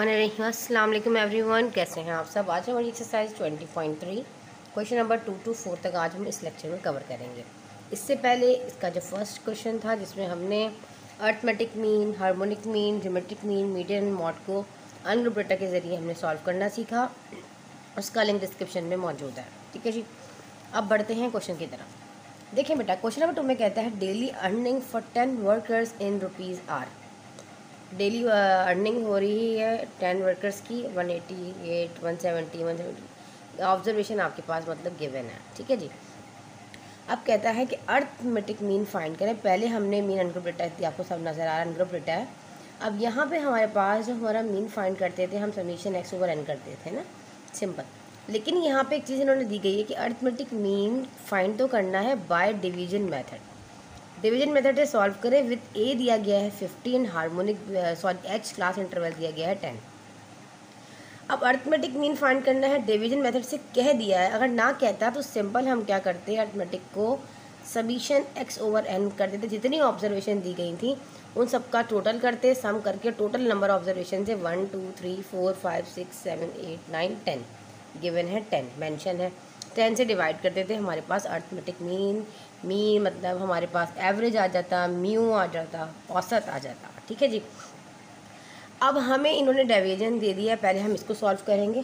बिस्मिल्लाहिर्रहमानिर्रहीम। अस्सलाम वालेकुम एवरीवन, कैसे हैं आप सब। आज हमारी एक्सरसाइज 20.3 क्वेश्चन नंबर 2 to 4 तक आज हम इस लेक्चर में कवर करेंगे। इससे पहले इसका जो फर्स्ट क्वेश्चन था जिसमें हमने arithmetic mean, harmonic mean, geometric mean, median and mod को अनग्रुप डेटा के ज़रिए हमने सॉल्व करना सीखा। उसका लिंक डिस्क्रिप्शन में मौजूद है। ठीक है जी, अब बढ़ते हैं क्वेश्चन की तरफ। देखिए बेटा, क्वेश्चन नंबर 2 में कहता है daily earning for 10 workers in rupees are. Daily earning हो रही है 10 वर्कर्स की 188, 170, 170। ऑब्जर्वेशन आपके पास मतलब गिवन है। ठीक है जी। अब कहता है कि अर्थमेटिक मीन फाइंड करें। पहले हमने मीन अनग्रुप डेटा दिया, आपको सब नज़र आ रहा है अनग्रुप डेटा है। अब यहाँ पे हमारे पास जो हमारा मीन फाइंड करते थे हम समीशन एक्स ओवर एन करते थे ना, सिंपल। लेकिन यहाँ पे एक चीज़ इन्होंने दी गई है कि अर्थमेटिक मीन फाइंड तो करना है by division method. Division method से सॉल्व करें। विद ए दिया गया है 15, हार्मोनिक एच क्लास इंटरवल दिया गया है 10। अब अर्थमेटिक मीन फाइंड करना है, डिवीजन मेथड से कह दिया है। अगर ना कहता तो सिंपल हम क्या करते हैं, अर्थमेटिक को समीशन एक्स ओवर एन कर देते। जितनी ऑब्जर्वेशन दी गई थी उन सबका टोटल करते, सम करके टोटल नंबर ऑब्जर्वेशन से 1 2 3 4 5 6 7 8 9 10 गिवन है, 10 मेंशन है। 10 से डिवाइड करते थे, हमारे पास अर्थमेटिक मीन मतलब हमारे पास एवरेज आ जाता, म्यू आ जाता, औसत आ जाता। ठीक है जी। अब हमें इन्होंने डिवीजन दे दिया, पहले हम इसको सॉल्व करेंगे।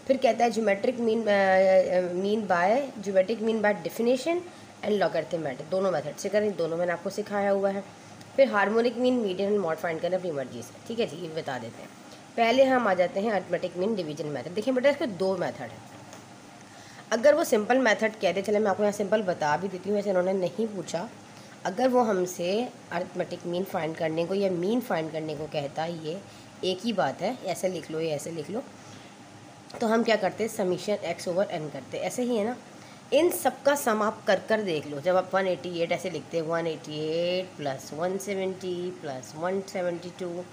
फिर कहता है geometric mean by definition and logarithmic, दोनों मेथड से करें। दोनों मैंने आपको सिखाया हुआ है। फिर harmonic mean, median and mod find करना अपनी मर्जी से। ठीक है जी, ये बता देते हैं। पहले हम आ जाते हैं अर्थमेटिक मीन डिवीजन मेथड। देखिए बेटा, इसके दो मेथड है। अगर वो सिंपल मेथड कहते, चले मैं आपको यहाँ सिंपल बता भी देती हूँ, वैसे इन्होंने नहीं पूछा। अगर वो हमसे अर्थमेटिक मीन फाइंड करने को या मीन फाइंड करने को कहता, ये एक ही बात है, ऐसे लिख लो या ऐसे लिख लो, तो हम क्या करते, समीशन एक्स ओवर एन करते। ऐसे ही है ना। इन सब का सम आप कर देख लो। जब आप 188 ऐसे लिखते हैं, 188 प्लस 170 प्लस 172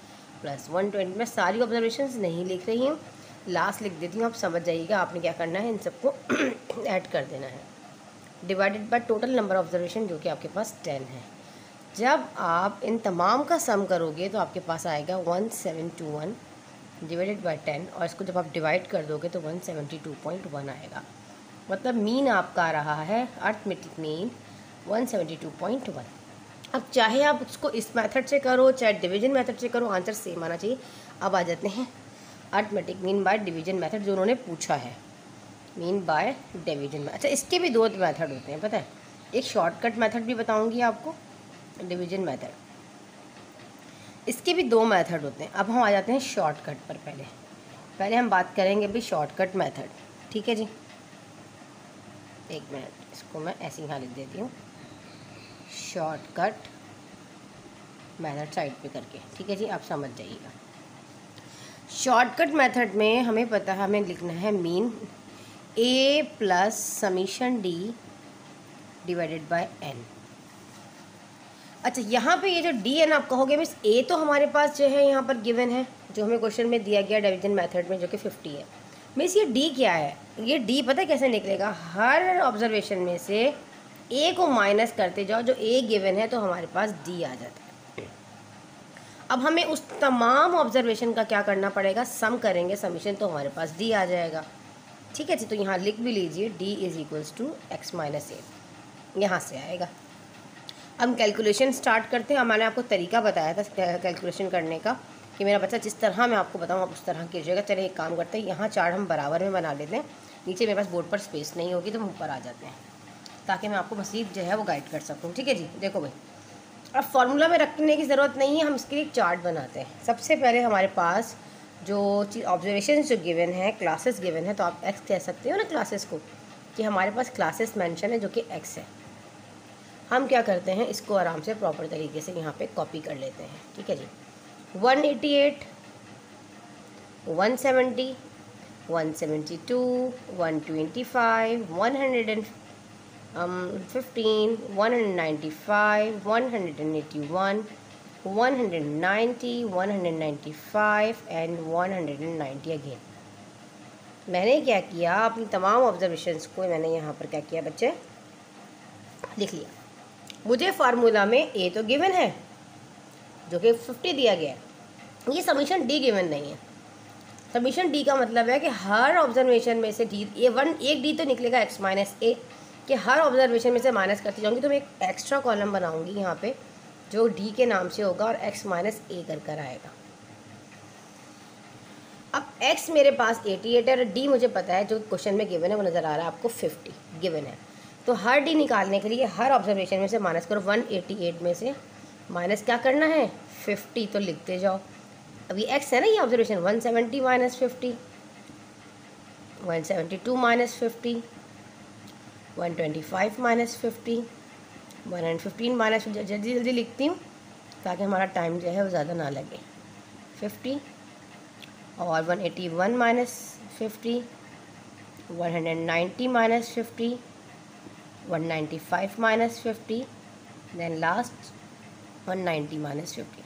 प्लस 120, मैं सारी ऑब्जर्वेशंस नहीं लिख रही हूँ, लास्ट लिख देती हूँ, आप समझ जाइएगा। आपने क्या करना है, इन सबको ऐड कर देना है, divided by total number observation जो कि आपके पास 10 है। जब आप इन तमाम का सम करोगे तो आपके पास आएगा 1721 डिवाइडेड बाय 10, और इसको जब आप डिवाइड कर दोगे तो 172.1 आएगा। मतलब मीन आपका आ रहा है, अर्थमेटिक मीन 172.1। अब चाहे आप उसको इस मेथड से करो चाहे डिवीजन मेथड से करो, आंसर सेम आना चाहिए। अब आ जाते हैं arithmetic mean by division method जो उन्होंने पूछा है, मीन बाय डिवीजन में। अच्छा, इसके भी दो मेथड होते हैं, पता है। एक शॉर्टकट मेथड भी बताऊंगी आपको, डिवीजन मेथड, इसके भी दो मेथड होते हैं। अब हम आ जाते हैं शॉर्टकट पर। पहले हम बात करेंगे भी शॉर्टकट मेथड। ठीक है जी, एक मिनट, इसको मैं ऐसे यहाँ लिख देती हूँ, शॉर्टकट मेथड साइड पे करके। ठीक है जी, आप समझ जाइएगा। शॉर्टकट मेथड में हमें पता है, हमें लिखना है mean A plus summation D divided by N. अच्छा, यहाँ पे ये जो डी एन आप कहोगे मिस, ए तो हमारे पास जो है यहाँ पर गिवन है, जो हमें क्वेश्चन में दिया गया डिवीजन मेथड में, जो कि 50 है। मिस ये डी क्या है, ये डी पता है कैसे निकलेगा, हर ऑब्जर्वेशन में से ए को माइनस करते जाओ, जो ए गिवन है तो हमारे पास डी आ जाता है। अब हमें उस तमाम ऑब्जर्वेशन का क्या करना पड़ेगा, सम करेंगे, समीशन, तो हमारे पास डी आ जाएगा। ठीक है जी, तो यहाँ लिख भी लीजिए D is equals to X minus A, यहाँ से आएगा। अब कैलकुलेशन स्टार्ट करते हैं। मैंने आपको तरीका बताया था कैलकुलेशन करने का, कि मेरा बच्चा जिस तरह मैं आपको बताऊँ आप उस तरह कीजिएगा। चलिए एक काम करते हैं, यहाँ चार्ट हम बराबर में बना लेते हैं। नीचे मेरे पास बोर्ड पर स्पेस नहीं होगी तो हम ऊपर आ जाते हैं, ताकि मैं आपको मज़ीद जो है वो गाइड कर सकूँ। ठीक है जी, देखो भाई, अब फार्मूला में रखने की ज़रूरत नहीं है, हम इसके लिए चार्ट बनाते हैं। सबसे पहले हमारे पास जो ऑब्जर्वेशन जो गिवन है, क्लासेस गिवन है, तो आप एक्स कह सकते हो ना क्लासेस को, कि हमारे पास क्लासेस मेंशन है जो कि एक्स है। हम क्या करते हैं, इसको आराम से प्रॉपर तरीके से यहाँ पे कॉपी कर लेते हैं। ठीक है जी, 188, 170, 172, 125, 115, 195, 181, 190, 195 एंड 190 अगेन। मैंने क्या किया, अपनी तमाम ऑब्जर्वेशंस को मैंने यहाँ पर क्या किया बच्चे, लिख लिया। मुझे फार्मूला में ए तो गिवन है जो कि 50 दिया गया है, ये समीशन डी गिवन नहीं है। समीशन डी का मतलब है कि हर ऑब्जर्वेशन में से डी एक डी तो निकलेगा एक्स माइनस ए, कि हर ऑब्जर्वेशन में से माइनस करती जाऊँगी तो मैं एक एक्स्ट्रा कॉलम बनाऊँगी यहाँ पे जो डी के नाम से होगा और एक्स माइनस ए कर आएगा। अब x मेरे पास 88 है और d मुझे पता है, जो क्वेश्चन में गिवन है वो नज़र आ रहा है आपको 50 गिवन है। तो हर d निकालने के लिए हर ऑब्जर्वेशन में से माइनस करो, 188 में से माइनस क्या करना है 50, तो लिखते जाओ। अभी x है ना ये observation, 170 minus 50, 172 minus 50, 125 minus 50, 115 minus, जल्दी जल्दी लिखती हूँ ताकि हमारा टाइम जो है वो ज़्यादा ना लगे। 50 और 181 minus 50, 190 minus 50, 195 minus 50, then last 190 minus 50।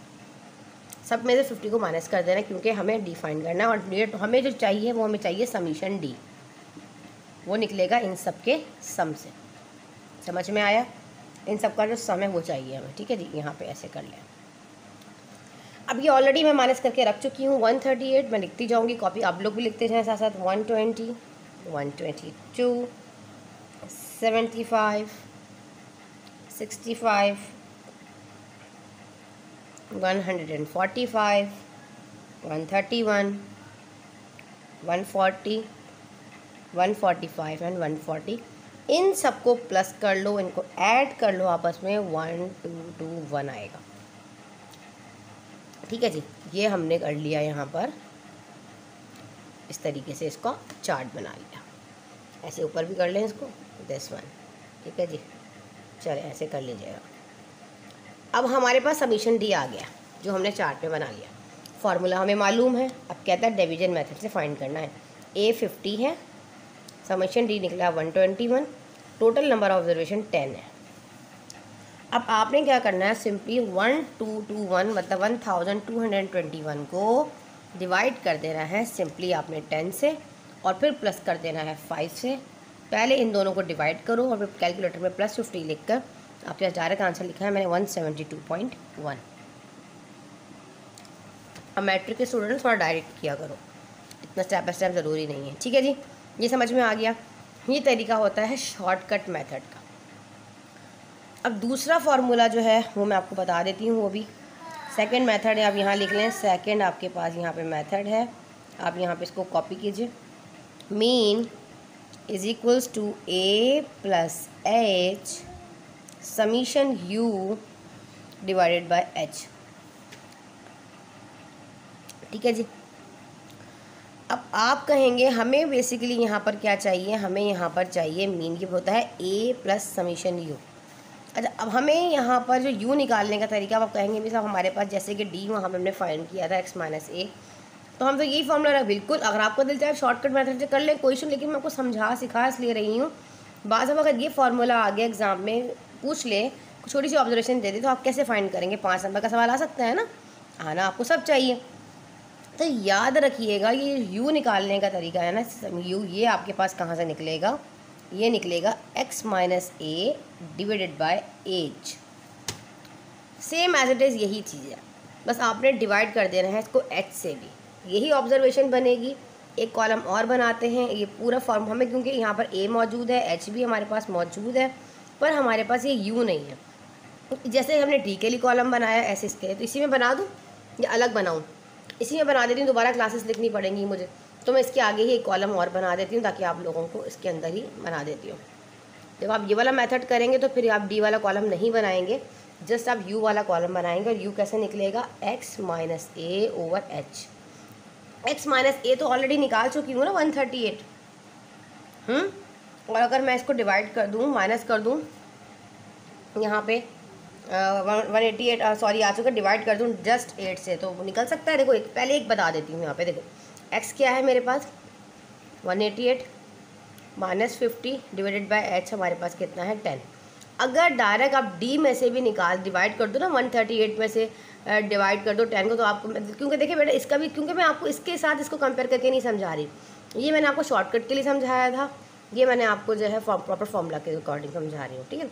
सब में से 50 को माइनस कर देना क्योंकि हमें डी फाइंड करना है, और हमें जो चाहिए वो हमें चाहिए समीशन डी, वो निकलेगा इन सब के सम से। समझ में आया? इन सब का जो सम है वो चाहिए हमें, ठीक है जी। यहाँ पे ऐसे कर लें। अब ये ऑलरेडी मैं माइनस करके रख चुकी हूँ 138, मैं लिखती जाऊँगी, कॉपी आप लोग भी लिखते जाएँ साथ साथ। 120, 122, 75, 65, 145, 131, 140, 145 एंड 140। इन सबको प्लस कर लो, इनको ऐड कर लो आपस में, 1221 आएगा। ठीक है जी, ये हमने कर लिया यहाँ पर, इस तरीके से इसका चार्ट बना लिया। ऐसे ऊपर भी कर लें इसको, दिस वन, ठीक है जी। चले ऐसे कर लीजिएगा। अब हमारे पास समीशन डी आ गया जो हमने चार्ट में बना लिया। फार्मूला हमें मालूम है, अब कहता है डिवीजन मेथड से फाइंड करना है। ए 50 है, समीशन डी निकला 121, टोटल नंबर ऑफ ऑब्जर्वेशन 10 है। अब आपने क्या करना है, सिंपली 1221 मतलब 1221 को डिवाइड कर देना है सिंपली आपने 10 से, और फिर प्लस कर देना है 5 से। पहले इन दोनों को डिवाइड करो और फिर कैलकुलेटर में +50 लिखकर आपके पास डायरेक्ट आंसर लिखा है मैंने 172.1। अब मैट्रिक के स्टूडेंट थोड़ा डायरेक्ट किया करो, इतना स्टेप बाय स्टेप ज़रूरी नहीं है, ठीक है जी। ये समझ में आ गया। ये तरीका होता है शॉर्टकट मेथड का। अब दूसरा फार्मूला जो है वो मैं आपको बता देती हूँ, वो भी सेकंड मेथड है। आप यहाँ लिख लें, सेकंड आपके पास यहाँ पे मेथड है, आप यहाँ पे इसको कॉपी कीजिए। Mean is equals to A plus H summation U divided by H, ठीक है जी। अब आप कहेंगे हमें बेसिकली यहाँ पर क्या चाहिए, हमें यहाँ पर चाहिए मीन, ये होता है ए प्लस समीशन यू। अच्छा, अब हमें यहाँ पर जो u निकालने का तरीका, आप कहेंगे भी साहब हमारे पास जैसे कि d वहाँ पे हमने फाइंड किया था x माइनस ए, तो हम तो यही फॉर्मूला रहा। बिल्कुल, अगर आपको दिल चाहे शॉर्टकट मेथड से कर लें कोई इशू, लेकिन मैं आपको सिखा इसलिए रही हूँ। बाद में अगर ये फार्मूला आगे एग्जाम में पूछ ले, छोटी सी ऑब्जर्वेशन दे दे, तो आप कैसे फाइंड करेंगे? 5 नंबर का सवाल आ सकता है ना, आना आपको सब चाहिए। तो याद रखिएगा ये u निकालने का तरीका है ना, u ये आपके पास कहाँ से निकलेगा, ये निकलेगा x minus A divided by H. Same as it is यही चीज़ है, बस आपने डिवाइड कर देना है इसको h से भी, यही ऑब्जर्वेशन बनेगी। एक कॉलम और बनाते हैं, ये पूरा फॉर्म हमें, क्योंकि यहाँ पर a मौजूद है, h भी हमारे पास मौजूद है, पर हमारे पास ये u नहीं है। जैसे हमने d के लिए कॉलम बनाया ऐसे इसके लिए, तो इसी में बना दूँ या अलग बनाऊँ? इसी में बना देती हूँ, दोबारा क्लासेस लिखनी पड़ेंगी मुझे, तो मैं इसके आगे ही एक कॉलम और बना देती हूँ ताकि आप लोगों को इसके अंदर ही बना देती हूँ। जब आप ये वाला मेथड करेंगे तो फिर आप डी वाला कॉलम नहीं बनाएंगे, जस्ट आप यू वाला कॉलम बनाएंगे। और यू कैसे निकलेगा, एक्स माइनस ए ओवर एच। एक्स माइनस ए तो ऑलरेडी निकाल चुकी हूँ ना 138, और अगर मैं इसको डिवाइड कर दूँ, माइनस कर दूँ, यहाँ पे 188 सॉरी आ चुका, डिवाइड कर दूँ जस्ट 8 से तो निकल सकता है। देखो पहले एक बता देती हूँ, यहाँ पे देखो x क्या है मेरे पास 188 माइनस 50 डिवाइडेड बाय h हमारे पास कितना है 10। अगर डायरेक्ट आप d में से भी डिवाइड कर दो ना, 138 में से डिवाइड कर दो 10 को, तो आपको, क्योंकि देखिए बेटा इसका भी, क्योंकि मैं आपको इसके साथ इसको कंपेयर करके नहीं समझा रही, ये मैंने आपको शॉर्टकट के लिए समझाया था, ये मैंने आपको जो है प्रॉपर फॉर्मूला के अकॉर्डिंग समझा रही हूँ, ठीक है।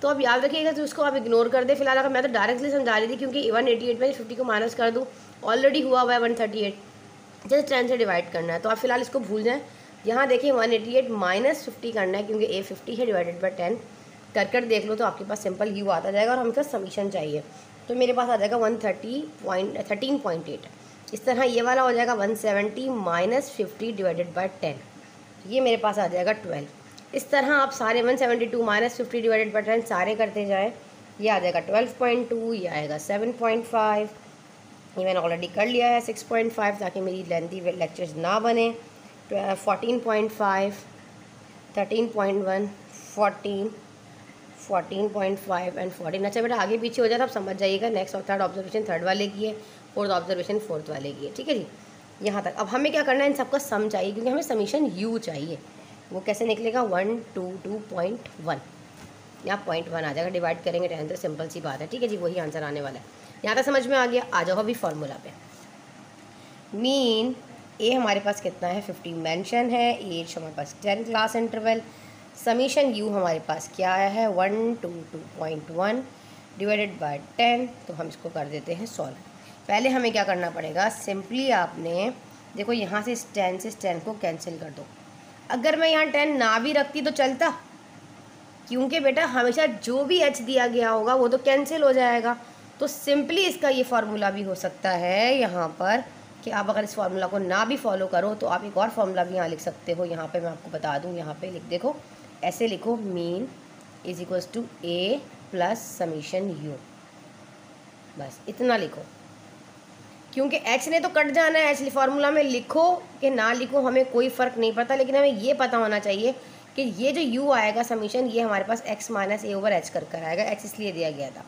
तो अब याद रखिएगा, तो उसको आप इग्नोर कर दे फिलहाल। अगर मैं तो डायरेक्टली समझा रही थी, क्योंकि 188 में 50 को माइनस कर दूँ, ऑलरेडी हुआ है 138, जैसे 10 से डिवाइड करना है, तो आप फिलहाल इसको भूल जाएं। यहाँ देखिए 188 माइनस 50 करना है, क्योंकि a 50 है, डिवाइडेड बाई 10 कर देख लो तो आपके पास सिंपल u आता जाएगा, और हमको समीशन चाहिए तो मेरे पास आ जाएगा 13.8। इस तरह ये वाला हो जाएगा 170 माइनस 50 डिवाइडेड बाई 10, ये मेरे पास आ जाएगा 12। इस तरह आप सारे 172 माइनस 50 डिवाइडेड बाई 10 सारे करते जाएँ, ये आ जाएगा 12.2, ये आएगा 7.5, ये मैंने ऑलरेडी कर लिया है 6.5 ताकि मेरी लेंथी लेक्चर्स ना बने। 14.5, 13.1, 14, 14.5 एंड 14। अच्छा बेटा आगे पीछे हो जाए तो आप समझ जाइएगा। नेक्स्ट और थर्ड ऑब्जर्वेशन थर्ड वाले की है, फोर्थ ऑब्जर्वेशन फोर्थ वाले की है, ठीक है जी। यहाँ तक अब हमें क्या करना है, इन सबका सम चाहिए, क्योंकि हमें समीशन u चाहिए। वो कैसे निकलेगा, 122.1, यहाँ 0.1 आ जाएगा, डिवाइड करेंगे 10 तो सिंपल सी बात है, ठीक है जी, वही आंसर आने वाला है। यहाँ तक समझ में आ गया। आ जाओ अभी फार्मूला पे। मीन ए हमारे पास कितना है, 50 मेंशन है, एज हमारे पास 10 क्लास इंटरवल, समीशन यू हमारे पास क्या आया है 122.1 डिवाइडेड बाय 10। तो हम इसको कर देते हैं सॉल्व। पहले हमें क्या करना पड़ेगा, सिंपली आपने देखो यहाँ से 10 को कैंसिल कर दो। अगर मैं यहाँ 10 ना भी रखती तो चलता, क्योंकि बेटा हमेशा जो भी h दिया गया होगा वो तो कैंसिल हो जाएगा। तो सिंपली इसका ये फार्मूला भी हो सकता है यहाँ पर कि आप अगर इस फार्मूला को ना भी फॉलो करो तो आप एक और फार्मूला भी यहाँ लिख सकते हो। यहाँ पे मैं आपको बता दूँ, यहाँ पे लिख देखो, ऐसे लिखो, mean is equals to a plus summation u, बस इतना लिखो, क्योंकि h ने तो कट जाना है। एक्चुअली फार्मूला में लिखो कि ना लिखो हमें कोई फ़र्क नहीं पड़ता, लेकिन हमें ये पता होना चाहिए कि ये जो u आएगा समीशन, ये हमारे पास x minus a over h कर आएगा। x इसलिए दिया गया था,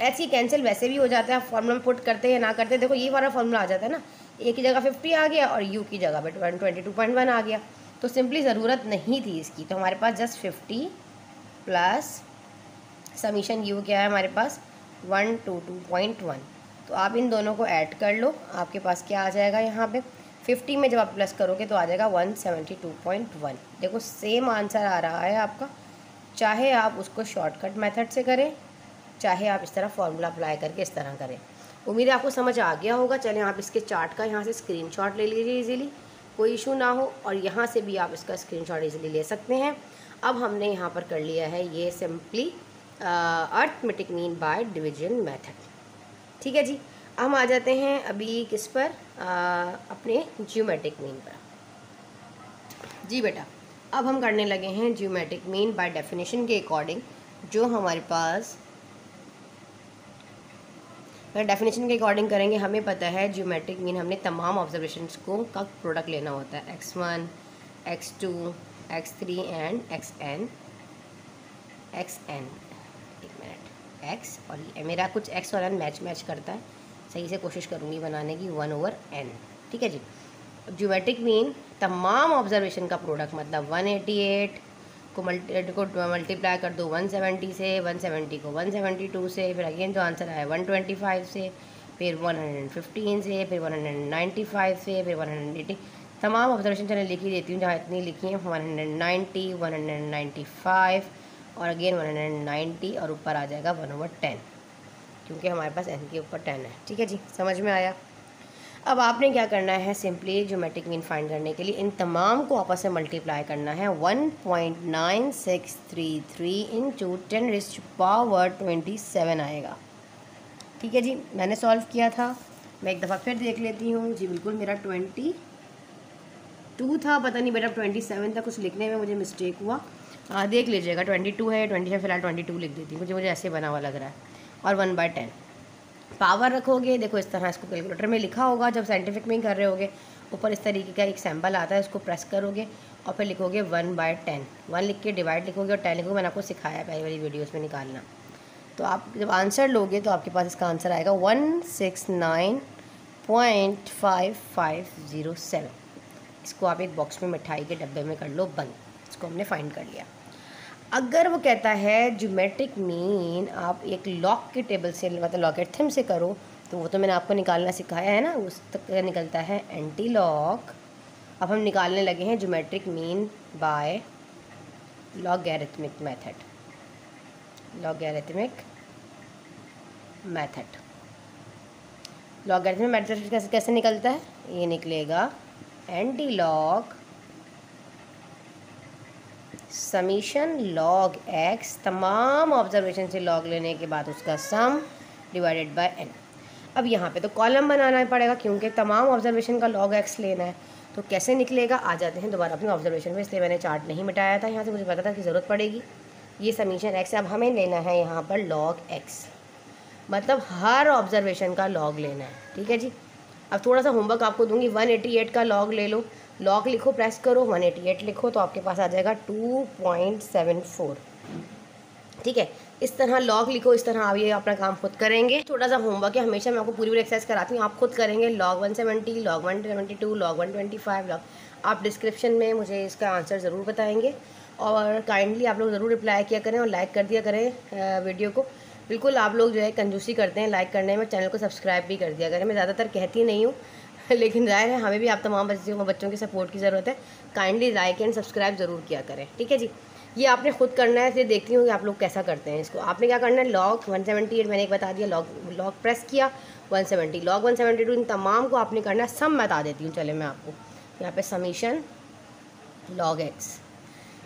h की कैंसिल वैसे भी हो जाता है, आप फार्मूला में पुट करते हैं ना करते, देखो ये वाला फार्मूला आ जाता है ना, a की जगह 50 आ गया और u की जगह 122.1 आ गया। तो सिंपली ज़रूरत नहीं थी इसकी, तो हमारे पास जस्ट 50 प्लस समीशन u क्या है हमारे पास 122.1। तो आप इन दोनों को ऐड कर लो, आपके पास क्या आ जाएगा, यहाँ पे 50 में जब आप प्लस करोगे तो आ जाएगा 172.1। देखो सेम आंसर आ रहा है आपका, चाहे आप उसको शॉर्टकट मेथड से करें, चाहे आप इस तरह फार्मूला अप्लाई करके इस तरह करें। उम्मीद है आपको समझ आ गया होगा। चलें आप इसके चार्ट का यहाँ से स्क्रीनशॉट ले लीजिए इजीली, कोई इशू ना हो, और यहाँ से भी आप इसका स्क्रीनशॉट इजीली ले सकते हैं। अब हमने यहाँ पर कर लिया है ये simply arithmetic mean by division method, ठीक है जी। हम आ जाते हैं अभी किस पर, अपने ज्योमेट्रिक मीन पर। जी बेटा अब हम करने लगे हैं ज्योमेट्रिक मीन बाय डेफिनेशन के अकॉर्डिंग, जो हमारे पास डेफिनेशन के अकॉर्डिंग करेंगे। हमें पता है ज्योमेट्रिक मीन हमने तमाम ऑब्जर्वेशंस को का प्रोडक्ट लेना होता है, x1, x2, x3 and xn। एक मिनट, x और ये मेरा कुछ x और n मैच करता है, सही से कोशिश करूँगी बनाने की, 1/n, ठीक है जी। ज्योमेट्रिक मीन तमाम ऑब्जर्वेशन का प्रोडक्ट, मतलब 188 को मल्टीप्लाई कर दो 170 से, 170 को 172 से, फिर अगेन जो आंसर आया 125 से, फिर 115 से, फिर 195 से, फिर 180। तमाम ऑब्जर्वेशन चैनल लिखी देती हूँ, जहाँ इतनी लिखी हैं 190, 195 और अगेन 190, और ऊपर आ जाएगा 1/10, क्योंकि हमारे पास n के ऊपर 10 है, ठीक है जी, समझ में आया। अब आपने क्या करना है, सिंपली ज्योमेट्रिक मीन फाइंड करने के लिए इन तमाम को आपस में मल्टीप्लाई करना है। 1.9633 इंटू 10⁻27 आएगा, ठीक है जी। मैंने सॉल्व किया था, मैं एक दफ़ा फिर देख लेती हूँ जी। बिल्कुल मेरा 22 था, पता नहीं बेटा 27 था, कुछ लिखने में मुझे मिस्टेक हुआ, देख लीजिएगा। 22 है, 20 है, फिलहाल 22 लिख देती हूँ, मुझे ऐसे बना हुआ लग रहा है। और 1/10 पावर रखोगे, देखो इस तरह इसको कैलकुलेटर में लिखा होगा, जब साइंटिफिक में कर रहे होगे ऊपर इस तरीके का एक सैम्पल आता है, उसको प्रेस करोगे और फिर लिखोगे 1/10, 1 लिख के डिवाइड लिखोगे और 10 लिखोगे। मैंने आपको सिखाया पहली वाली वीडियोस में निकालना। तो आप जब आंसर लोगे तो आपके पास इसका आंसर आएगा 169.5507। इसको आप एक बॉक्स में मिठाई के डब्बे में कर लो बंद। इसको हमने फाइंड कर लिया। अगर वो कहता है ज्योमेट्रिक मीन आप एक लॉग के टेबल से, मतलब लॉगरिथम से करो, तो वो तो मैंने आपको निकालना सिखाया है ना, उस तक निकलता है एंटी लॉग। अब हम निकालने लगे हैं geometric mean bye logarithmic method. Logarithmic method कैसे कैसे निकलता है, ये निकलेगा anti log summation log x, तमाम ऑब्जर्वेशन से लॉग लेने के बाद उसका सम डिवाइडेड बाय एन। अब यहाँ पे तो कॉलम बनाना पड़ेगा क्योंकि तमाम ऑब्जर्वेशन का लॉग एक्स लेना है। तो कैसे निकलेगा, आ जाते हैं दोबारा अपनी ऑब्जर्वेशन में, इसलिए मैंने चार्ट नहीं मिटाया था यहाँ से, मुझे पता था कि ज़रूरत पड़ेगी। ये समीशन एक्स, अब हमें लेना है यहाँ पर लॉग एक्स, मतलब हर ऑब्जर्वेशन का लॉग लेना है। ठीक है जी। अब थोड़ा सा होमवर्क आपको दूंगी, 188 का लॉग ले लो, लॉग लिखो, प्रेस करो, 188 लिखो तो आपके पास आ जाएगा 2.74। ठीक है, इस तरह लॉग लिखो, इस तरह आप ये अपना काम खुद करेंगे। छोटा सा होमवर्क है, हमेशा मैं आपको पूरी एक्सरसाइज कराती हूँ, आप खुद करेंगे। लॉग 170, लॉग 172, लॉग 125 लॉग, आप डिस्क्रिप्शन में मुझे इसका आंसर ज़रूर बताएंगे और काइंडली आप लोग ज़रूर रिप्लाई किया करें और लाइक कर दिया करें वीडियो को। बिल्कुल आप लोग जो है कंजूसी करते हैं लाइक करने में, चैनल को सब्सक्राइब भी कर दिया करें। मैं ज़्यादातर कहती नहीं हूँ लेकिन जाहिर है हमें भी आप तमाम बच्चों की सपोर्ट की ज़रूरत है। काइंडली लाइक एंड सब्सक्राइब ज़रूर किया करें। ठीक है जी, ये आपने खुद करना है, फिर देखती हूँ कि आप लोग कैसा करते हैं इसको। आपने क्या करना है, लॉग 178 मैंने एक बता दिया, लॉग प्रेस किया 170, लॉग 172, इन तमाम को आपने करना है। सम बता देती हूँ, चले मैं आपको यहाँ पे समीशन लॉग एक्स,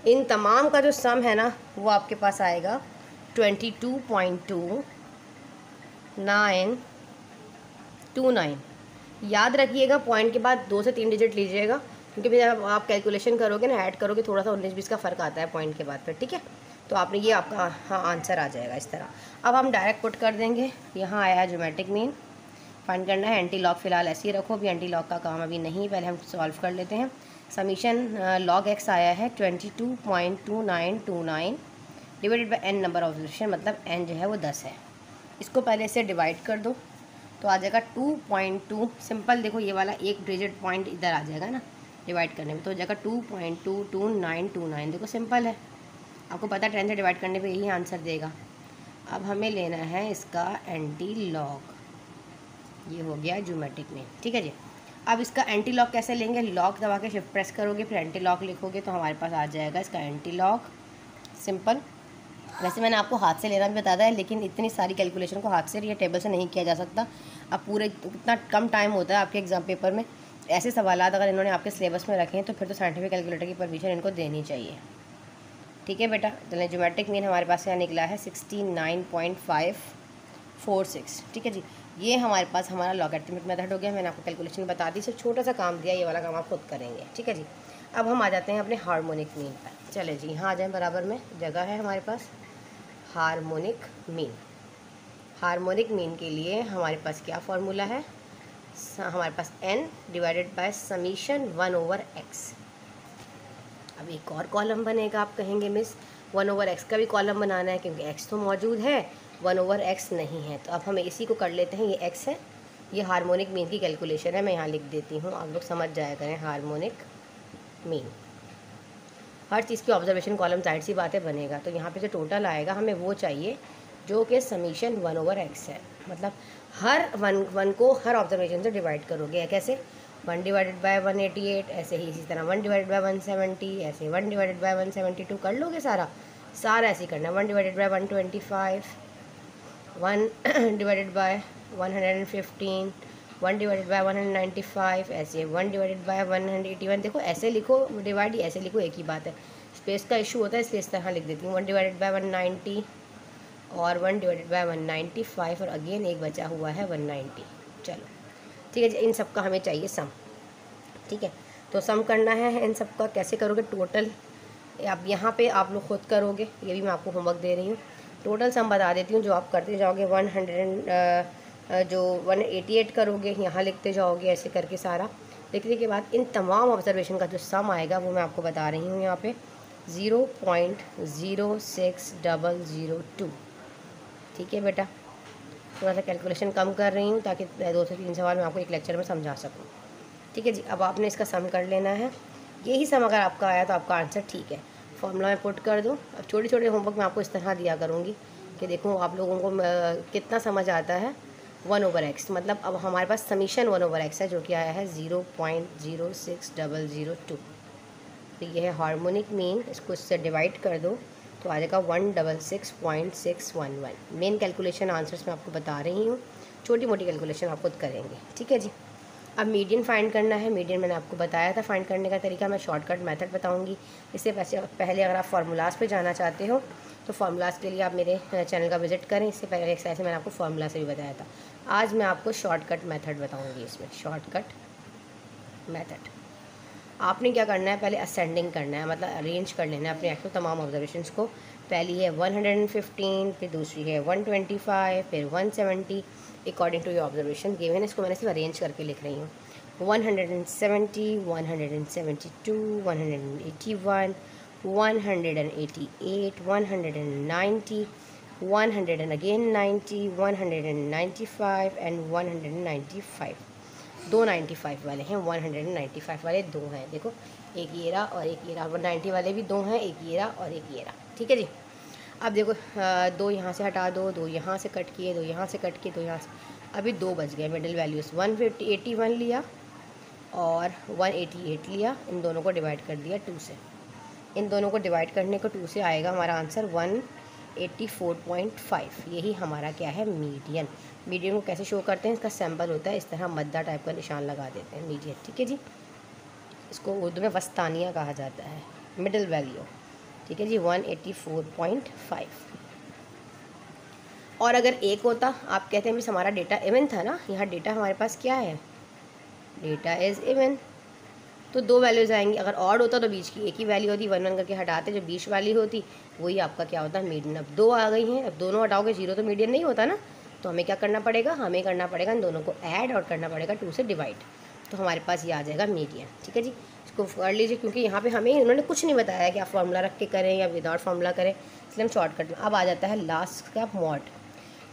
इन तमाम का जो सम है ना वो आपके पास आएगा 22.2929। याद रखिएगा पॉइंट के बाद 2 से 3 डिजिट लीजिएगा, क्योंकि फिर जब आप कैलकुलेशन करोगे ना, ऐड करोगे, थोड़ा सा 19-20 का फ़र्क आता है पॉइंट के बाद फिर। ठीक है, तो आपने ये आपका हाँ आंसर आ जाएगा इस तरह। अब हम डायरेक्ट पुट कर देंगे, यहाँ आया है ज्योमेट्रिक मीन, फाइंड करना है। एंटी लॉग फिलहाल ऐसे ही रखो, अभी एंटी लॉग का काम अभी नहीं, पहले हम सॉल्व कर लेते हैं। समीशन लॉग एक्स आया है 22.2929 divided by N number observation, मतलब एन जो है वो 10 है। इसको पहले से डिवाइड कर दो तो आ जाएगा 2.2। सिंपल देखो, ये वाला एक डिजिट पॉइंट इधर आ जाएगा ना डिवाइड करने में, तो हो जाएगा 2.22929। देखो सिंपल है, आपको पता है 10 से डिवाइड करने पे यही आंसर देगा। अब हमें लेना है इसका एंटी लॉग, ये हो गया ज्योमेट्रिक मीन। ठीक है जी। अब इसका एंटी लॉग कैसे लेंगे, लॉग दबा के शिफ्ट प्रेस करोगे, फिर एंटी लॉग लिखोगे तो हमारे पास आ जाएगा इसका एंटी लॉग। सिंपल, वैसे मैंने आपको हाथ से लेना भी बताया है, लेकिन इतनी सारी कैलकुलेशन को हाथ से या टेबल से नहीं किया जा सकता। अब पूरे इतना कम टाइम होता है आपके एग्जाम पेपर में, ऐसे सवाल अगर इन्होंने आपके सिलेबस में रखे हैं तो फिर तो साइंटिफिक कैलकुलेटर की परमिशन इनको देनी चाहिए। ठीक है बेटा, चलिए ज्योमेट्रिक मीन हमारे पास यहाँ निकला है 69.546। ठीक है जी, ये हमारे पास हमारा लॉगरिथमिक मेथड हो गया। मैंने आपको कैलकुलेशन बता दी, सिर्फ छोटा सा काम दिया, ये वाला काम आप खुद करेंगे। ठीक है जी। अब हम आ जाते हैं अपने हार्मोनिक मीन पर। चले जी, यहाँ आ जाए, बराबर में जगह है हमारे पास। हार्मोनिक मीन, हार्मोनिक मीन के लिए हमारे पास क्या फार्मूला है, हमारे पास n divided by summation 1/x। अब एक और कॉलम बनेगा, आप कहेंगे मिस 1/x का भी कॉलम बनाना है, क्योंकि x तो मौजूद है, 1/x नहीं है। तो अब हम इसी को कर लेते हैं, ये x है, ये हार्मोनिक मीन की कैलकुलेशन है, मैं यहाँ लिख देती हूँ, आप लोग समझ जाया करें। हार्मोनिक मीन, हर चीज़ की ऑब्जर्वेशन कॉलम साइड सी बातें बनेगा। तो यहाँ पे जो टोटल आएगा हमें वो चाहिए जो कि समीशन 1/x है, मतलब हर वन को हर ऑब्जर्वेशन से डिवाइड करोगे। कैसे, 1 डिवाइडेड बाय 188, ऐसे ही इसी तरह 1 डिवाइडेड बाय 170, ऐसे 1 डिवाइडेड बाय 172 कर लोगे, सारा ऐसे ही करना है। 1 divided by 125, 1 divided by 115, 1 divided by 195, ऐसे 1 डिवाइडेड बाय 181। देखो ऐसे लिखो डिवाइड, ऐसे लिखो, एक ही बात है, स्पेस का इशू होता है, इसलिए इस तरह लिख देती हूँ। 1 डिवाइडेड बाय 190 और 1 डिवाइडेड बाय 195 और अगेन एक बचा हुआ है 190। चलो ठीक है जी, इन सब का हमें चाहिए सम। ठीक है, तो सम करना है इन सब का। कैसे करोगे, टोटल अब यहाँ पे आप लोग खुद करोगे, ये भी मैं आपको होमवर्क दे रही हूँ। टोटल सम बता देती हूँ, जो आप करते जाओगे 188 करोगे, यहाँ लिखते जाओगे ऐसे करके, सारा लिखने के बाद इन तमाम ऑब्जर्वेशन का जो सम आएगा वो मैं आपको बता रही हूँ यहाँ पे 0.06002। ठीक है बेटा, थोड़ा सा कैलकुलेशन कम कर रही हूँ ताकि 2 से 3 सवाल मैं आपको एक लेक्चर में समझा सकूँ। ठीक है जी, अब आपने इसका सम कर लेना है। यही सम अगर आपका आया तो आपका आंसर ठीक है, फॉर्मूला में पुट कर दो। अब छोटे छोटे होमवर्क मैं आपको इस तरह दिया करूँगी कि देखो आप लोगों को कितना समझ आता है। 1/x, मतलब अब हमारे पास समीशन 1/x है, जो कि आया है 0.06002। तो ये है हार्मोनिक मीन, इसको इससे डिवाइड कर दो तो आ जाएगा 166.611। मेन कैलकुलेशन आंसर्स मैं आपको बता रही हूँ, छोटी मोटी कैलकुलेशन आप खुद करेंगे, ठीक है जी। अब मीडियन फाइंड करना है। मीडियन मैंने आपको बताया था फाइंड करने का तरीका, मैं शॉर्टकट मेथड बताऊंगी। इससे पहले अगर आप फार्मूलाज पे जाना चाहते हो तो फार्मूलाज के लिए आप मेरे चैनल का विजिट करें। इससे पहले एक्सरसाइज मैंने आपको फार्मूला से भी बताया था। आज मैं आपको शॉर्टकट मेथड बताऊँगी। इसमें शॉर्टकट मेथड आपने क्या करना है, पहले असेंडिंग करना है, मतलब अरेंज कर लेना है अपने एक्चुअल तमाम ऑब्जर्वेशंस को। पहली है 115, फिर दूसरी है 125, फिर 170 according to your observation given. इसको मैंने सिर्फ अरेंज करके लिख रही हूँ। 170, 172, 181, 188, 190, 100 and again 90, 195 एंड 195। 295 वाले हैं, 195 वाले दो हैं। देखो एक ये रहा और एक ये रहा। 190 वाले भी दो हैं, एक ये रहा और एक ये रहा, ठीक है जी। अब देखो दो यहाँ से हटा दो, दो यहाँ से कट किए, दो यहाँ से कट किए, दो यहाँ से, अभी दो बच गए मिडिल वैल्यूज़। 181 लिया और 188 लिया, इन दोनों को डिवाइड कर दिया 2 से। इन दोनों को डिवाइड करने को 2 से आएगा हमारा आंसर 184.5। यही हमारा क्या है, मीडियन। मीडियन को कैसे शो करते हैं, इसका सैम्पल होता है इस तरह मद्दा टाइप का निशान लगा देते हैं, मीडियन, ठीक है जी। इसको उर्दू में वस्तानिया कहा जाता है, मिडिल वैल्यू, ठीक है जी। 184.5। और अगर एक होता, आप कहते हैं मिस हमारा डेटा इवन था ना, यहाँ डेटा हमारे पास क्या है, डेटा इज़ इवन, तो दो वैल्यूज़ आएंगी। अगर ऑड होता तो बीच की एक ही वैल्यू होती, 1 1 करके हटाते, जो बीच वाली होती वही आपका क्या होता है, मीडियन। अब दो आ गई हैं, अब दोनों हटाओगे 0 तो मीडियन नहीं होता ना, तो हमें क्या करना पड़ेगा, हमें करना पड़ेगा इन दोनों को ऐड और करना पड़ेगा 2 से डिवाइड, तो हमारे पास ये आ जाएगा मीडियन, ठीक है जी। इसको कर लीजिए, क्योंकि यहाँ पे हमें उन्होंने कुछ नहीं बताया कि आप फार्मूला रख के करें या विदाउट फार्मूला करें, इसलिए हम शॉर्टकट में। अब आ जाता है लास्ट का मॉड।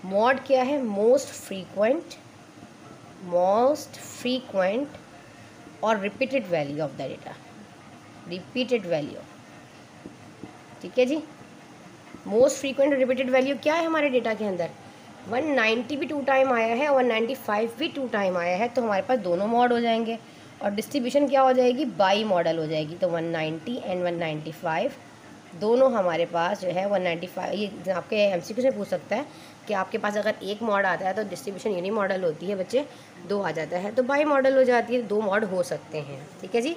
मॉड क्या है, मोस्ट फ्रीक्वेंट और repeated value of the data, repeated value, ठीक है जी। मोस्ट फ्रीक्वेंट और रिपीटेड वैल्यू क्या है हमारे डेटा के अंदर, 190 भी 2 टाइम आया है और 195 भी 2 टाइम आया है, तो हमारे पास दोनों मॉड हो जाएंगे और डिस्ट्रीब्यूशन क्या हो जाएगी, बाई मॉडल हो जाएगी। तो 190 एंड 195 दोनों हमारे पास जो है 195, ये आपके एमसीक्यू से पूछ सकता है कि आपके पास अगर एक मॉड आता है तो डिस्ट्रीब्यूशन यूनी मॉडल होती है बच्चे, 2 आ जाता है तो बाई मॉडल हो जाती है, 2 मॉड हो सकते हैं, ठीक है जी।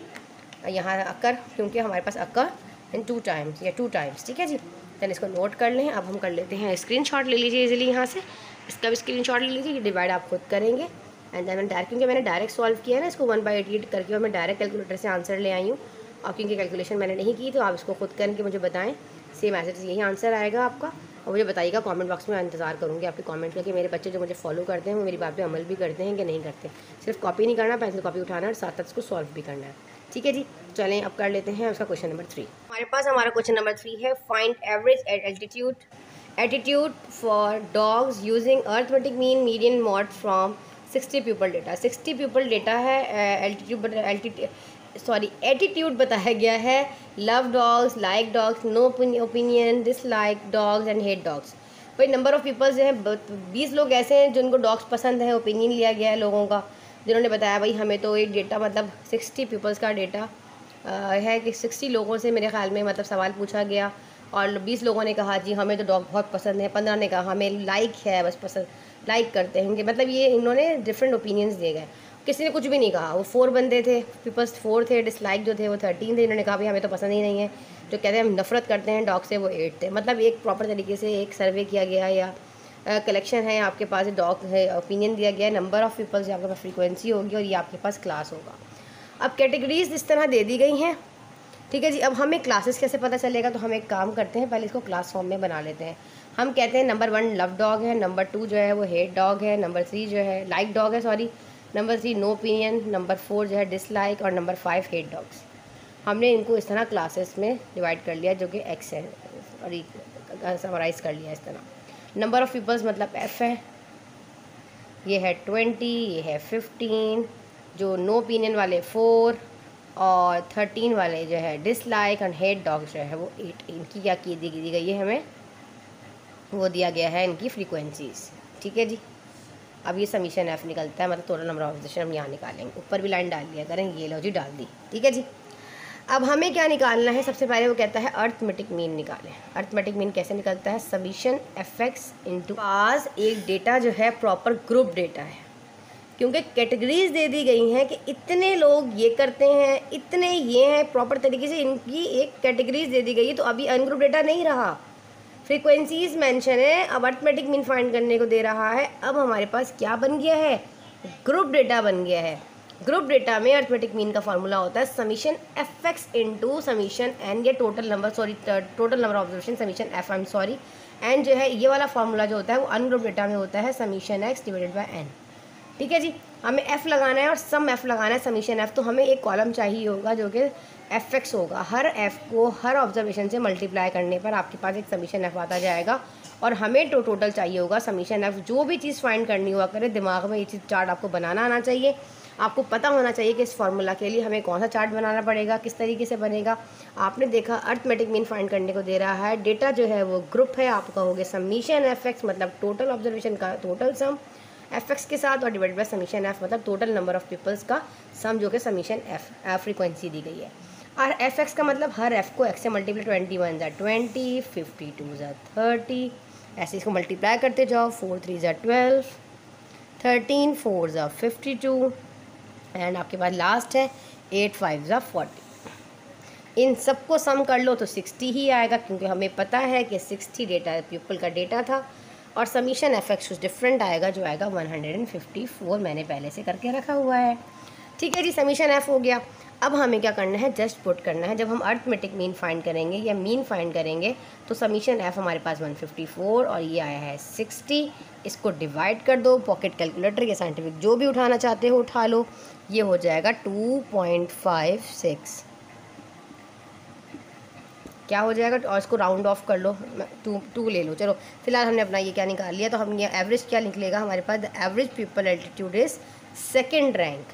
यहाँ अकर, क्योंकि हमारे पास अकर इन 2 टाइम्स या 2 टाइम्स, ठीक है जी। देन इसको नोट कर लें। अब हम कर लेते हैं स्क्रीनशॉट, ले लीजिए इजीली यहाँ से, इसका भी स्क्रीनशॉट ले लीजिए, डिवाइड आप खुद करेंगे। एंड देन डायरेक्ट, क्योंकि मैंने डायरेक्ट सॉल्व किया है ना इसको 1/88 करके, और मैं डायरेक्ट कैलकुलेटर से आंसर ले आई हूँ, और क्योंकि कैलकुलेशन मैंने नहीं की तो आप इसको खुद करके मुझे बताएं, सेम एज इट इज़ यही आंसर आएगा आपका। और मुझे बताइएगा कमेंट बॉक्स में, इंतजार करूँगी आपके कमेंट का कि मेरे बच्चे जो मुझे फॉलो करते हैं वो मेरी बात पे अमल भी करते हैं कि नहीं करते। सिर्फ कॉपी नहीं करना, पेंसिल कॉपी उठाना और साथ साथ इसको सॉल्व भी करना है, ठीक है जी। चलें अब कर लेते हैं उसका क्वेश्चन नंबर 3। हमारे पास हमारा क्वेश्चन नंबर 3 है, find average altitude for dogs using arithmetic mean median mode from 60 people data. 60 people data है, एटीट्यूड बताया गया है, love dogs, like dogs, no opinion, dislike dogs and hate dogs. भाई number of peoples जो है 20 लोग ऐसे हैं जिनको डॉग्स पसंद है, ओपिनियन लिया गया है लोगों का, जिन्होंने बताया भाई हमें तो एक डेटा, मतलब 60 पीपल्स का डेटा है कि 60 लोगों से मेरे ख्याल में मतलब सवाल पूछा गया, और 20 लोगों ने कहा जी हमें तो डॉग बहुत पसंद है, 15 ने कहा हमें लाइक है, बस पसंद लाइक करते हैं, मतलब ये इन्होंने डिफरेंट ओपिनियंस दिए गए। किसी ने कुछ भी नहीं कहा, वो 4 बंदे थे, पीपल्स 4 थे, डिसलाइक जो थे वो 13 थे, इन्होंने कहा भाई हमें तो पसंद ही नहीं है, जो कहते हैं हम नफरत करते हैं डॉग से, वो 8 थे। मतलब एक प्रॉपर तरीके से एक सर्वे किया गया या कलेक्शन है आपके पास, डॉग है, ओपिनियन दिया गया है, नंबर ऑफ़ पीपल्स आपके पास फ्रीक्वेंसी होगी और ये आपके पास क्लास होगा। अब कैटेगरीज इस तरह दे दी गई हैं, ठीक है जी। अब हमें क्लासेस कैसे पता चलेगा, तो हम एक काम करते हैं, पहले इसको क्लास फॉर्म में बना लेते हैं। हम कहते हैं नंबर 1 लव डॉग है, नंबर 2 जो है वो हेट डॉग है, नंबर 3 जो है लाइक डॉग है, sorry, number 3 no opinion, number 4 जो है डिसलाइक, और नंबर 5 हेट डॉग्स। हमने इनको इस तरह क्लासेस में डिवाइड कर लिया, जो कि एक्स है, और समराइज़ कर लिया इस तरह। नंबर ऑफ़ पीपल्स मतलब एफ है, ये है 20, ये है 15, जो नो ओपिनियन वाले 4, और 13 वाले जो है डिसलाइक, और हेट डॉग्स जो है वो 8। इनकी क्या की दी गई है हमें, वो दिया गया है इनकी फ्रीक्वेंसीज, ठीक है जी। अब ये समीशन एफ निकलता है, मतलब टोटल नंबर ऑफ ऑब्जर्वेशन हम यहाँ निकालेंगे, ऊपर भी लाइन डाल दिया करेंगे, ये लो जी डाल दी, ठीक है जी। अब हमें क्या निकालना है, सबसे पहले वो कहता है अर्थमेटिक मीन निकालें। अर्थमेटिक मीन कैसे निकलता है, समीशन एफएक्स इनटू पास एक डेटा जो है प्रॉपर ग्रुप डेटा है, क्योंकि कैटेगरीज दे दी गई हैं कि इतने लोग ये करते हैं, इतने ये हैं, प्रॉपर तरीके से इनकी एक कैटेगरीज दे दी गई है। तो अभी अनग्रुप डेटा नहीं रहा, फ्रीक्वेंसीज मेंशन है। अब अर्थमेटिक मीन फाइंड करने को दे रहा है। अब हमारे पास क्या बन गया है, ग्रुप डेटा बन गया है। ग्रुप डेटा में अर्थमेटिक मीन का फार्मूला होता है summation F X into summation N, ये total number total number observation summation F, I'm sorry, N जो है ये वाला फार्मूला जो होता है वो अनग्रुप डेटा में होता है summation X divided by N. ठीक है जी, हमें एफ़ लगाना है और सम एफ़ लगाना है समीशन एफ़। तो हमें एक कॉलम चाहिए होगा जो कि एफ एक्स होगा। हर एफ़ को हर ऑब्जर्वेशन से मल्टीप्लाई करने पर आपके पास एक समीशन एफ़ आता जाएगा और हमें टोटल चाहिए होगा समीशन एफ़। जो भी चीज़ फाइंड करनी हुआ करे, दिमाग में ये चीज़ चार्ट आपको बनाना आना चाहिए। आपको पता होना चाहिए कि इस फार्मूला के लिए हमें कौन सा चार्ट बनाना पड़ेगा, किस तरीके से बनेगा। आपने देखा अर्थमेटिक मीन फाइंड करने को दे रहा है, डेटा जो है वो ग्रुप है, आप कहोगे समीशन एफ एक्स मतलब टोटल ऑब्जर्वेशन का टोटल सम एफ एक्स के साथ, और डिवाइड बाय समीशन एफ मतलब टोटल नंबर ऑफ पीपल्स का सम जो कि समीशन एफ फ्रीक्वेंसी दी गई है। और एफ एक्स का मतलब हर एफ को एक्स से मल्टीप्लाई 21 ज़ा 20, 52 ज़ा 30, ऐसे इसको मल्टीप्लाई करते जाओ। 4 3 ज़ा 12, 13 4 ज़ा 52 एंड आपके पास लास्ट है 8 5 ज़ा 40। इन सबको सम कर लो तो 60 ही आएगा, क्योंकि हमें पता है कि 60 डेटा पीपल का डेटा था। और समीशन एफ एक्स कुछ डिफरेंट आएगा, जो आएगा 154, मैंने पहले से करके रखा हुआ है। ठीक है जी, समीशन एफ हो गया। अब हमें क्या करना है, जस्ट पुट करना है। जब हम अर्थमेटिक मीन फाइंड करेंगे या मीन फाइंड करेंगे तो समीशन एफ हमारे पास 154 और ये आया है 60। इसको डिवाइड कर दो, पॉकेट कैलकुलेटर या साइंटिफिक जो भी उठाना चाहते हो उठा लो। ये हो जाएगा 2.56, क्या हो जाएगा, और इसको राउंड ऑफ कर लो, 2 ले लो। चलो फिलहाल हमने अपना ये क्या निकाल लिया, तो हम ये एवरेज क्या निकलेगा हमारे पास, the average people altitude is second rank.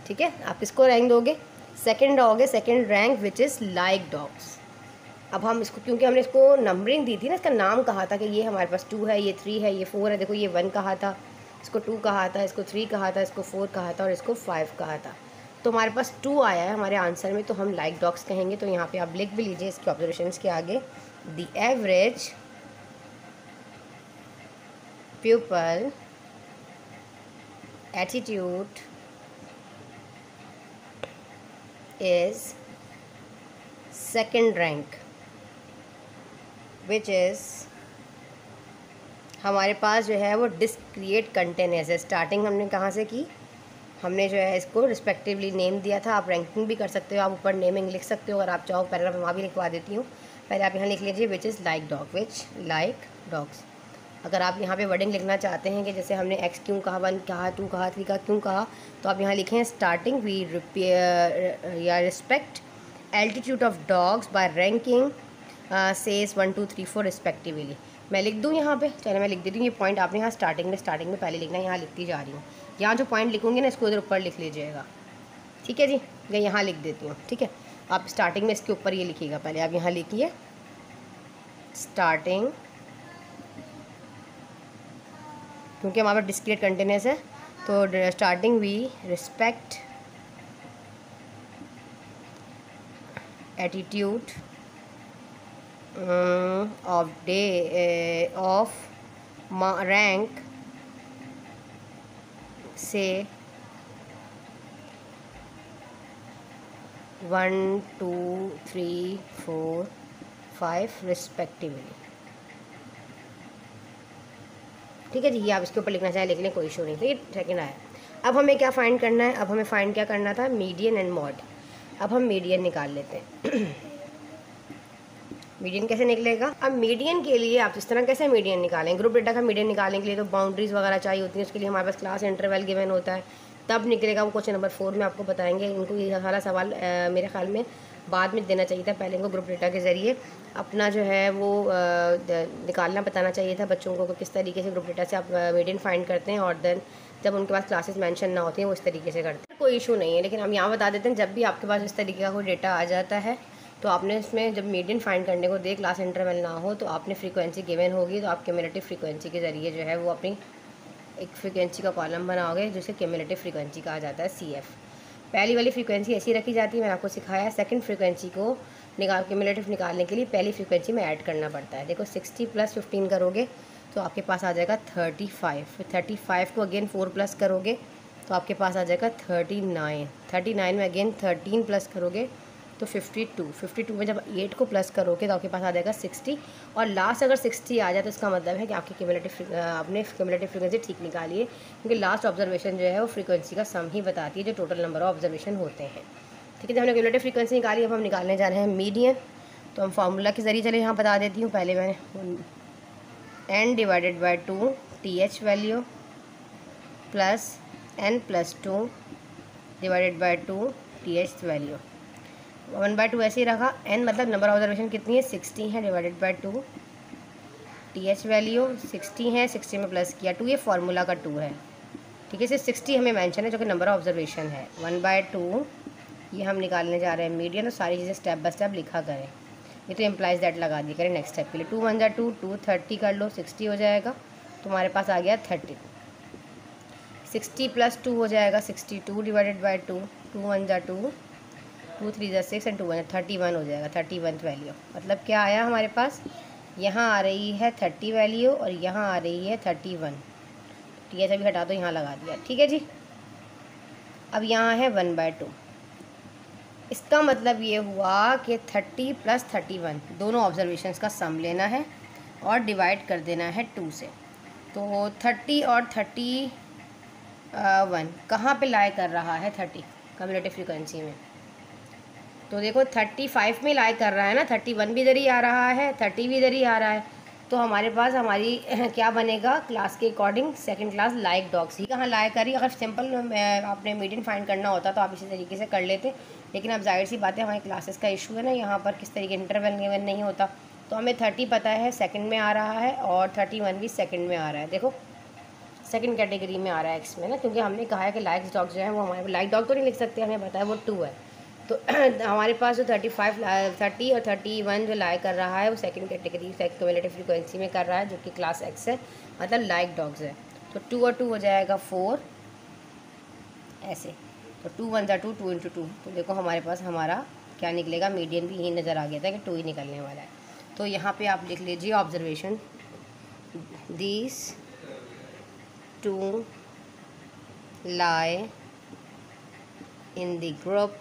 ठीक है, आप किसको रैंक दोगे, सेकेंड दोगे, second rank which is like dogs. अब हम इसको, क्योंकि हमने इसको नंबरिंग दी थी ना, इसका नाम कहा था कि ये हमारे पास 2 है, ये 3 है, ये 4 है। देखो ये 1 कहा था, इसको 2 कहा था, इसको 3 कहा था, इसको 4 कहा था और इसको 5 कहा था। तो हमारे पास 2 आया है हमारे आंसर में, तो हम लाइक डॉग्स कहेंगे। तो यहाँ पे आप लिख भी लीजिए इसके ऑब्जर्वेशंस के आगे, the average people attitude is second rank which is, हमारे पास जो है वो डिस्क्रिएट कंटेनर्स है। स्टार्टिंग हमने कहाँ से की, हमने जो है इसको रिस्पेक्टिवली नेम दिया था। आप रैंकिंग भी कर सकते हो, आप ऊपर नेमिंग लिख सकते हो, अगर आप चाहो पैराग्राफ वहाँ भी लिखवा देती हूँ। पहले आप यहाँ लिख लीजिए विच is like dog, which like dogs. अगर आप यहाँ पे वर्डिंग लिखना चाहते हैं कि जैसे हमने एक्स क्यों कहा, 1 कहा, 2 कहा, 3 कहा, क्यों कहा, तो आप यहाँ लिखें स्टार्टिंग वी रिपेयर या respect altitude of dogs by ranking says 1 2 3 4 respectively. मैं लिख दूँ यहाँ पे, चलो मैं लिख देती हूँ। ये पॉइंट आपने यहाँ स्टार्टिंग में पहले लिखना है, यहाँ लिखती जा रही हूँ। यहाँ जो पॉइंट लिखूँगी ना इसको इधर ऊपर लिख लीजिएगा। ठीक है जी, मैं यहाँ लिख देती हूँ। ठीक है, आप स्टार्टिंग में इसके ऊपर ये लिखिएगा, पहले आप यहाँ लिखिए स्टार्टिंग, क्योंकि हमारे पास डिस्क्रीट कंटिन्यूस है, तो starting we respect attitude of day of rank से 1 2 3 4 5 रिस्पेक्टिवली। ठीक है जी, ये आप इसके ऊपर लिखना चाहें लिख लें, कोई इशू नहीं। ठीक है, सेकेंड आया। अब हमें क्या फाइंड करना है, अब हमें फाइंड क्या करना था, मीडियन एंड मॉड। अब हम मीडियन निकाल लेते हैं। मीडियन कैसे निकलेगा, अब मीडियन के लिए आप इस तरह कैसे मीडियन निकालें, ग्रुप डेटा का मीडियन निकालने के लिए तो बाउंड्रीज वगैरह चाहिए होती हैं, उसके लिए हमारे पास क्लास इंटरवल गिवन होता है, तब निकलेगा। वो क्वेश्चन नंबर 4 में आपको बताएंगे। इनको ये सारा सवाल मेरे ख्याल में बाद में देना चाहिए था, पहले इनको ग्रुप डेटा के ज़रिए अपना जो है वो निकालना बताना चाहिए था बच्चों को, किस तरीके से ग्रुप डेटा से आप मीडियन फाइंड करते हैं, और देन जब उनके पास क्लासेस मेंशन ना होती हैं वो इस तरीके से करते हैं। कोई इशू नहीं है, लेकिन हम यहाँ बता देते हैं, जब भी आपके पास इस तरीके का कोई डेटा आ जाता है तो आपने इसमें जब मीडियन फाइंड करने को दे, क्लास इंटरवल ना हो, तो आपने फ्रीक्वेंसी गिवन होगी, तो आप क्यूमुलेटिव फ्रीक्वेंसी के ज़रिए जो है वो अपनी एक फ्रीक्वेंसी का कॉलम बनाओगे जिसे क्यूमुलेटिव फ्रीक्वेंसी कहा जाता है, CF। पहली वाली फ्रीक्वेंसी ऐसी रखी जाती है, मैंने आपको सिखाया। सेकंड फ्रीक्वेंसी को क्यूमुलेटिव निकालने के लिए पहली फ्रीक्वेंसी में ऐड करना पड़ता है। देखो 60 + 15 करोगे तो आपके पास आ जाएगा 35। फिर 35 को अगेन 4 प्लस करोगे तो आपके पास आ जाएगा 39। 39 में अगेन 13 प्लस करोगे तो 52। 52 में जब 8 को प्लस करोगे तो आपके पास आ जाएगा 60। और लास्ट अगर 60 आ जाए तो इसका मतलब है कि आपकी आपने क्यूमुलेटिव फ्रीक्वेंसी ठीक निकाली है, क्योंकि लास्ट ऑब्जर्वेशन जो है वो फ्रीक्वेंसी का सम ही बताती है जो टोटल नंबर ऑफ ऑब्जर्वेशन होते हैं। ठीक है, जब हमने क्यूमुलेटिव फ्रीक्वेंसी निकाली, अब हम निकालने जा रहे हैं मीडियन। तो हम फार्मूला के ज़रिए चले यहाँ बता देती हूँ। पहले मैंने n/2 TH value plus n+2 / 2 TH value. 1/2 ऐसे ही रखा। n मतलब नंबर ऑब्जर्वेशन कितनी है, 60 है, / 2 TH वैल्यू 60 है, 60 में प्लस किया 2, ये फार्मूला का 2 है। ठीक है, सिर्फ 60 हमें मेंशन है जो कि नंबर ऑफ ऑब्जर्वेशन है। 1/2 ये हम निकालने जा रहे हैं मीडियन, और सारी चीज़ें स्टेप बाय स्टेप लिखा करें। ये तो इम्प्लाइज दैट लगा दी करें नेक्स्ट स्टेप के लिए। 2 × 1 = 2, 2 30 कर लो, 60 हो जाएगा। तुम्हारे पास आ गया 30। 60 + 2 हो जाएगा 62 / 2, 2 × 1 = 2, 2 × 3 = 6 और 2 × 1 = 31 हो जाएगा। 31th वैल्यू मतलब क्या आया हमारे पास, यहाँ आ रही है 30 वैल्यू और यहाँ आ रही है 31। TH अभी हटा दो, यहाँ लगा दिया। ठीक है जी, अब यहाँ है 1/2। इसका मतलब ये हुआ कि 30 + 31 दोनों ऑब्जर्वेशंस का सम लेना है और डिवाइड कर देना है 2 से। तो 30 और 31 कहाँ पे लाई कर रहा है 30 क्यूमुलेटिव फ्रीक्वेंसी में, तो देखो 35 में लाई कर रहा है ना, 31 भी इधर ही आ रहा है, 30 भी इधर ही आ रहा है। तो हमारे पास हमारी क्या बनेगा, क्लास के according second class like dogs ही कहाँ लाई करी। अगर सिंपल आपने मीडियन फाइंड करना होता तो आप इसी तरीके से कर लेते, लेकिन अब जाहिर सी बात है हमारी क्लासेस का इशू है ना, यहाँ पर किस तरीके इंटरवल गिवन नहीं होता। तो हमें 30 पता है सेकंड में आ रहा है और 31 भी सेकंड में आ रहा है। देखो सेकंड कैटेगरी में आ रहा है एक्स में ना, क्योंकि हमने कहा है कि लाइक डॉग जो है वो हमारे लाइक डॉग तो नहीं लिख सकते, हमें पता है वो 2 है। तो हमारे पास जो 30 और 31 जो लाई कर रहा है वो सेकंड कैटेगरी क्यूमुलेटिव फ्रीक्वेंसी में कर रहा है, जो कि क्लास एक्स है, मतलब लाइक डॉग्स है। तो 2 और 2 हो जाएगा 4 ऐसे। तो 2 × 1 = 2, 2 × 2। तो देखो हमारे पास हमारा क्या निकलेगा, मीडियन भी यही नज़र आ गया था कि 2 ही निकलने वाला है। तो यहाँ पे आप लिख लीजिए observation, these 2 lie in the group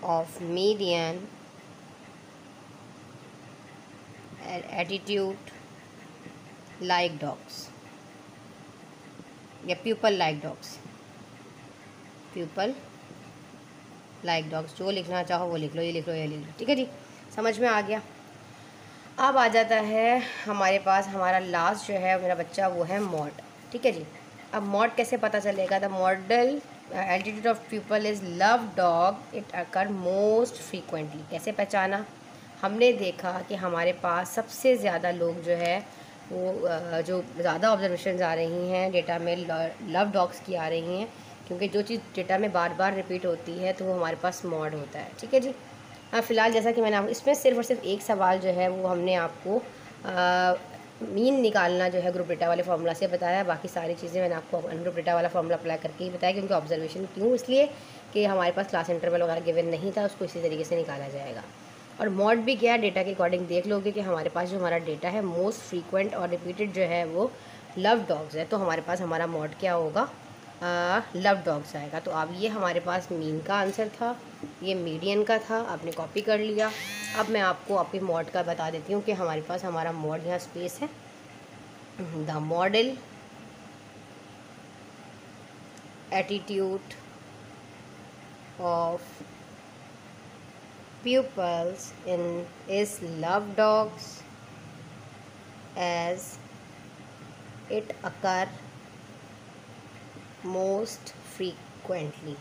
of median attitude like dogs या pupil like dogs, pupil like dogs, जो लिखना चाहो वो लिख लो, ये लिख लो, ये लिख लो। ठीक है जी, समझ में आ गया। अब आ जाता है हमारे पास हमारा लास्ट जो है मेरा बच्चा, वो है मॉड। ठीक है जी, अब मॉड कैसे पता चलेगा, the model altitude of people is love dog, it occur most frequently. कैसे पहचाना, हमने देखा कि हमारे पास सबसे ज़्यादा लोग जो है वो जो ज़्यादा ऑब्जर्वेशन आ रही हैं डेटा में लव डॉग्स की आ रही हैं, क्योंकि जो चीज़ डेटा में बार बार रिपीट होती है तो वो हमारे पास मॉड होता है। ठीक है जी, फ़िलहाल जैसा कि मैंने इसमें सिर्फ और सिर्फ एक सवाल जो है वो हमने आपको मीन निकालना जो है ग्रुप डेटा वाले फार्मूला से बताया, बाकी सारी चीज़ें मैंने आपको ग्रुप डेटा वाला फार्मूला अप्लाई करके ही बताया, क्योंकि ऑब्जर्वेशन क्यों, इसलिए कि हमारे पास क्लास इंटरवल वगैरह गिवन नहीं था, उसको इसी तरीके से निकाला जाएगा। और मॉड भी क्या है, डेटा के अकॉर्डिंग देख लोगे कि हमारे पास जो हमारा डेटा है मोस्ट फ्रीक्वेंट और रिपीटेड जो है वो लव डॉग्स है, तो हमारे पास हमारा मॉड क्या होगा, लव डॉग्स आएगा। तो अब ये हमारे पास मीन का आंसर था, ये मीडियन का था, आपने कॉपी कर लिया। अब मैं आपको आपके मॉड का बता देती हूँ कि हमारे पास हमारा मॉड यहाँ स्पेस है, the model attitude of pupils is love dogs as it occur most frequently।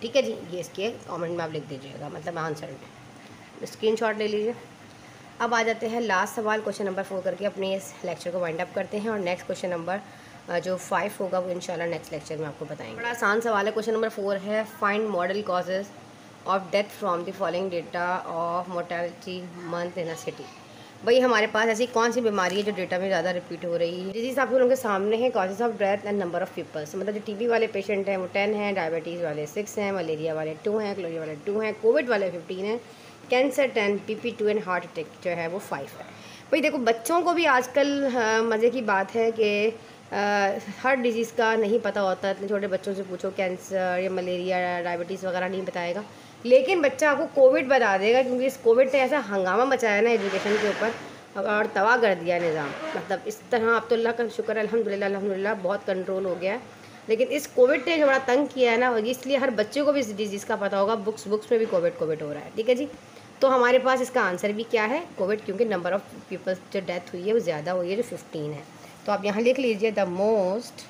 ठीक है जी, ये इसके कमेंट में आप लिख दीजिएगा, मतलब आंसर में स्क्रीनशॉट ले लीजिए। अब आ जाते हैं लास्ट सवाल, क्वेश्चन नंबर 4 करके अपने इस लेक्चर को वाइंड अप करते हैं, और नेक्स्ट क्वेश्चन नंबर जो 5 होगा वो इंशाल्लाह नेक्स्ट लेक्चर में आपको बताएंगे। बड़ा आसान सवाल है। क्वेश्चन नंबर 4 है, find model causes of death from the following data of mortality month in a city. भाई हमारे पास ऐसी कौन सी बीमारी है जो डेटा में ज़्यादा रिपीट हो रही है? डिजीज़ आप लोगों के सामने है, causes of death and number of peoples. मतलब जो टीबी वाले पेशेंट हैं वो 10 हैं, डायबिटीज़ वाले 6 हैं, मलेरिया वाले 2 हैं, क्लोरिया वाले 2 हैं, कोविड वाले 15 हैं, cancer 10, PP2 and heart attack जो है वो 5 है। भाई देखो बच्चों को भी आजकल मज़े की बात है कि हर डिज़ीज़ का नहीं पता होता। इतने छोटे बच्चों से पूछो कैंसर या मलेरिया या डायबिटीज़ वगैरह नहीं बताएगा, लेकिन बच्चा आपको कोविड बता देगा, क्योंकि इस कोविड ने ऐसा हंगामा मचाया ना एजुकेशन के ऊपर और तबाह कर दिया निज़ाम। मतलब इस तरह अब तो अल्लाह का शुक्र है, अल्हम्दुलिल्लाह बहुत कंट्रोल हो गया है। लेकिन इस कोविड ने जो बड़ा तंग किया है ना, इसलिए हर बच्चे को भी इस डिज़ीज़ का पता होगा। बुक्स में भी कोविड हो रहा है। ठीक है जी, तो हमारे पास इसका आंसर भी क्या है? कोविड, क्योंकि नंबर ऑफ़ पीपल्स जो डेथ हुई है वो ज़्यादा हुई है, जो 15 है। तो आप यहाँ लिख लीजिए द मोस्ट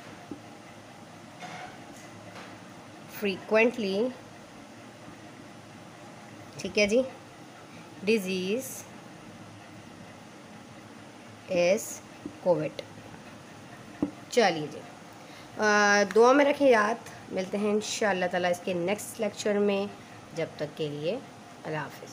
फ्रीक्वेंटली, ठीक है जी, डिजीज़ इज़ कोविड। चलिए जी, दुआ में रखें याद। मिलते हैं इंशाअल्लाह ताला इसके नेक्स्ट लेक्चर में। जब तक के लिए अल्लाह हाफ़िज़।